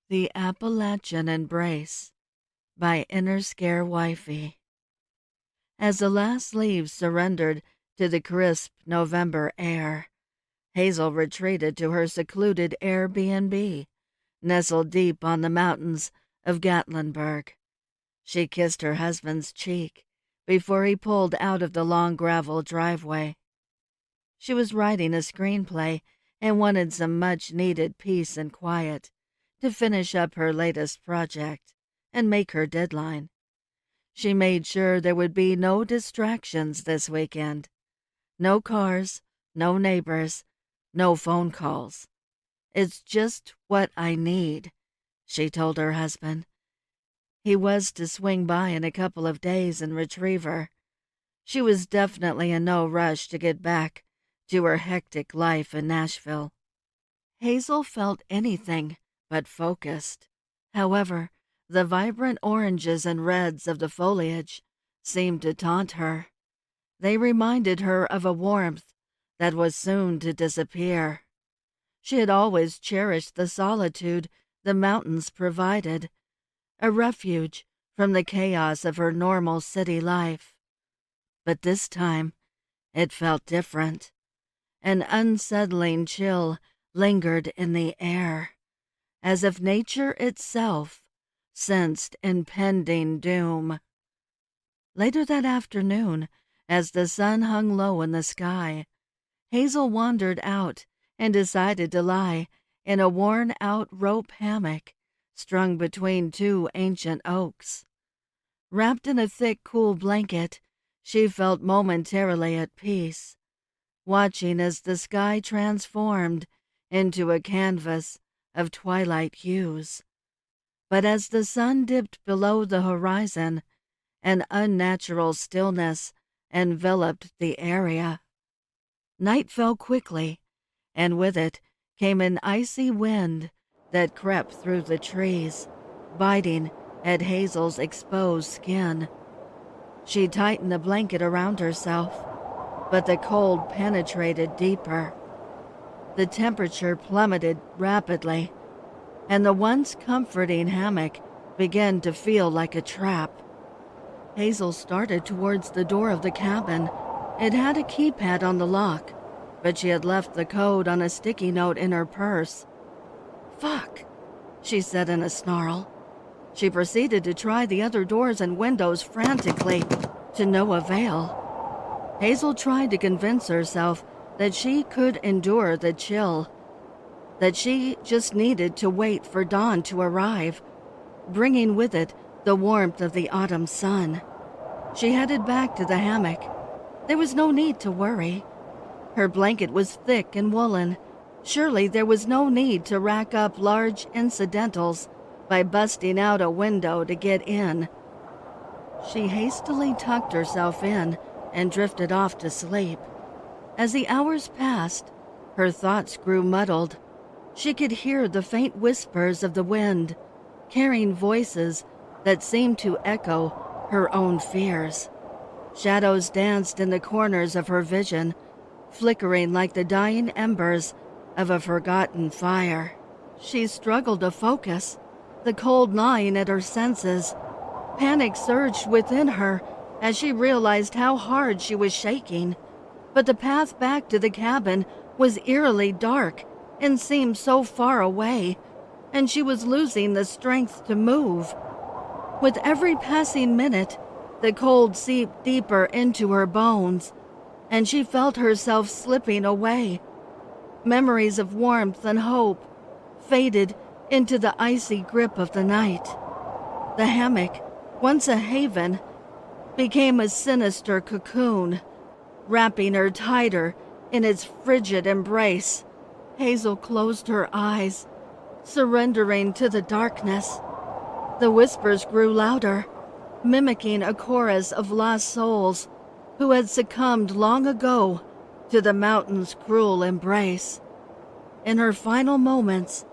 The Appalachian Embrace by InterscareWifey. As the last leaves surrendered to the crisp November air, Hazel retreated to her secluded Airbnb, nestled deep on the mountains of Gatlinburg. She kissed her husband's cheek before he pulled out of the long gravel driveway. She was writing a screenplay and wanted some much-needed peace and quiet to finish up her latest project and make her deadline. She made sure there would be no distractions this weekend. No cars, no neighbors, no phone calls. "It's just what I need," she told her husband. He was to swing by in a couple of days and retrieve her. She was definitely in no rush to get back to her hectic life in Nashville. Hazel felt anything but focused. However, the vibrant oranges and reds of the foliage seemed to taunt her. They reminded her of a warmth that was soon to disappear. She had always cherished the solitude the mountains provided, a refuge from the chaos of her normal city life. But this time, it felt different. An unsettling chill lingered in the air, as if nature itself sensed impending doom. Later that afternoon, as the sun hung low in the sky, Hazel wandered out and decided to lie in a worn-out rope hammock strung between two ancient oaks. Wrapped in a thick, cool blanket, she felt momentarily at peace, watching as the sky transformed into a canvas of twilight hues. But as the sun dipped below the horizon, an unnatural stillness enveloped the area. Night fell quickly, and with it came an icy wind that crept through the trees, biting at Hazel's exposed skin. She tightened the blanket around herself, but the cold penetrated deeper. The temperature plummeted rapidly, and the once comforting hammock began to feel like a trap. Hazel started towards the door of the cabin. It had a keypad on the lock, but she had left the code on a sticky note in her purse. "Fuck," she said in a snarl. She proceeded to try the other doors and windows frantically, to no avail. Hazel tried to convince herself that she could endure the chill, that she just needed to wait for dawn to arrive, bringing with it the warmth of the autumn sun. She headed back to the hammock. There was no need to worry. Her blanket was thick and woolen. Surely there was no need to rack up large incidentals by busting out a window to get in. She hastily tucked herself in and drifted off to sleep. As the hours passed, her thoughts grew muddled. She could hear the faint whispers of the wind, carrying voices that seemed to echo her own fears. Shadows danced in the corners of her vision, flickering like the dying embers of a forgotten fire. She struggled to focus, the cold gnawing at her senses. Panic surged within her as she realized how hard she was shaking. But the path back to the cabin was eerily dark and seemed so far away, and she was losing the strength to move. With every passing minute, the cold seeped deeper into her bones, and she felt herself slipping away. Memories of warmth and hope faded into the icy grip of the night. The hammock, once a haven, became a sinister cocoon, wrapping her tighter in its frigid embrace. Hazel closed her eyes, surrendering to the darkness. The whispers grew louder, mimicking a chorus of lost souls who had succumbed long ago to the mountain's cruel embrace. In her final moments,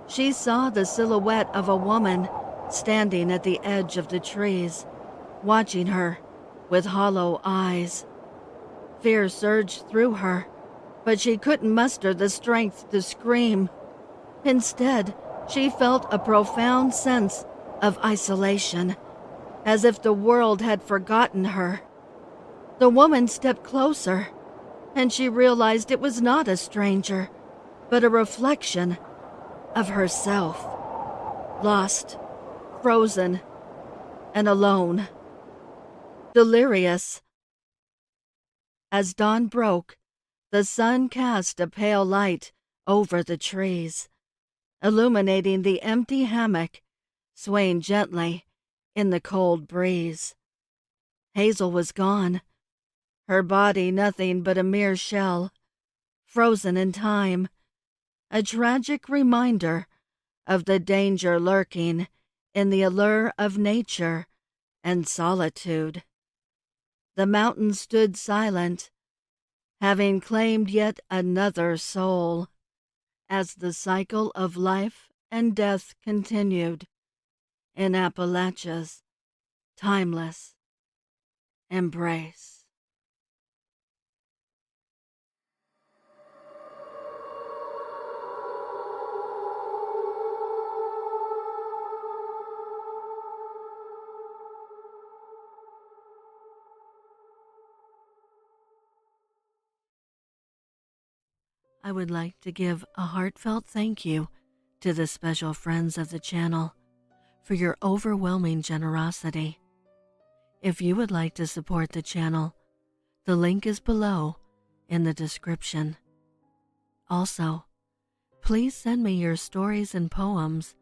she saw the silhouette of a woman standing at the edge of the trees, watching her with hollow eyes. Fear surged through her, but she couldn't muster the strength to scream. Instead, She felt a profound sense of isolation, as if the world had forgotten her. The woman stepped closer, and she realized it was not a stranger, but a reflection of herself, lost, frozen, and alone. Delirious. As dawn broke, the sun cast a pale light over the trees, illuminating the empty hammock, swaying gently in the cold breeze. Hazel was gone, her body nothing but a mere shell, frozen in time, a tragic reminder of the danger lurking in the allure of nature and solitude. The mountain stood silent, having claimed yet another soul, as the cycle of life and death continued in Appalachia's timeless embrace. I would like to give a heartfelt thank you to the special friends of the channel for your overwhelming generosity. If you would like to support the channel, the link is below in the description. Also, please send me your stories and poems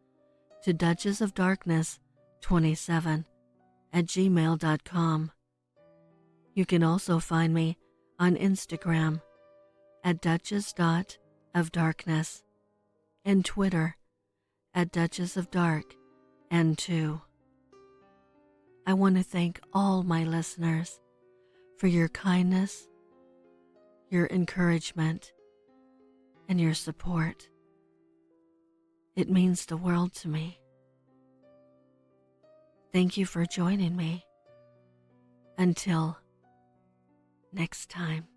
to duchessofdarkness27@gmail.com. You can also find me on Instagram at duchess.ofdarkness and Twitter at duchessofdarkn2. I want to thank all my listeners for your kindness, your encouragement, and your support. It means the world to me. Thank you for joining me. Until next time.